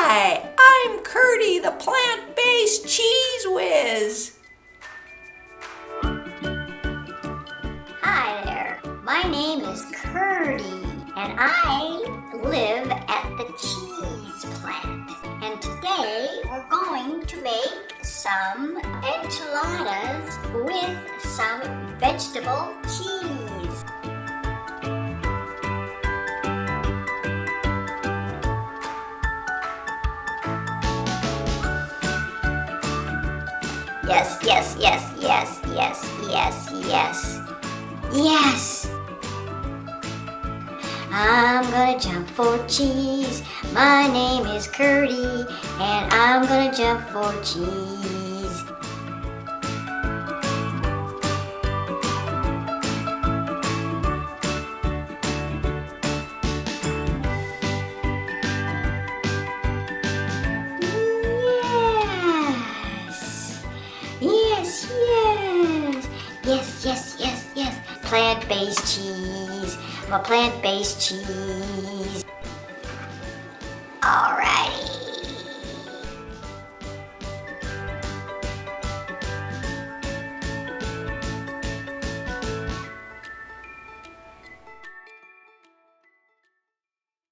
Hi, I'm Curdie, the plant-based cheese whiz. Hi there, my name is Curdie, and I live at the cheese plant. And today we're going to make some enchiladas with some vegetable cheese. Yes, yes, yes, yes, yes, yes, yes. Yes! I'm gonna jump for cheese. My name is Curdie, and I'm gonna jump for cheese. Yes! Yes, yes! Yes, yes, yes, yes. Plant-based cheese. I'm a plant-based cheese.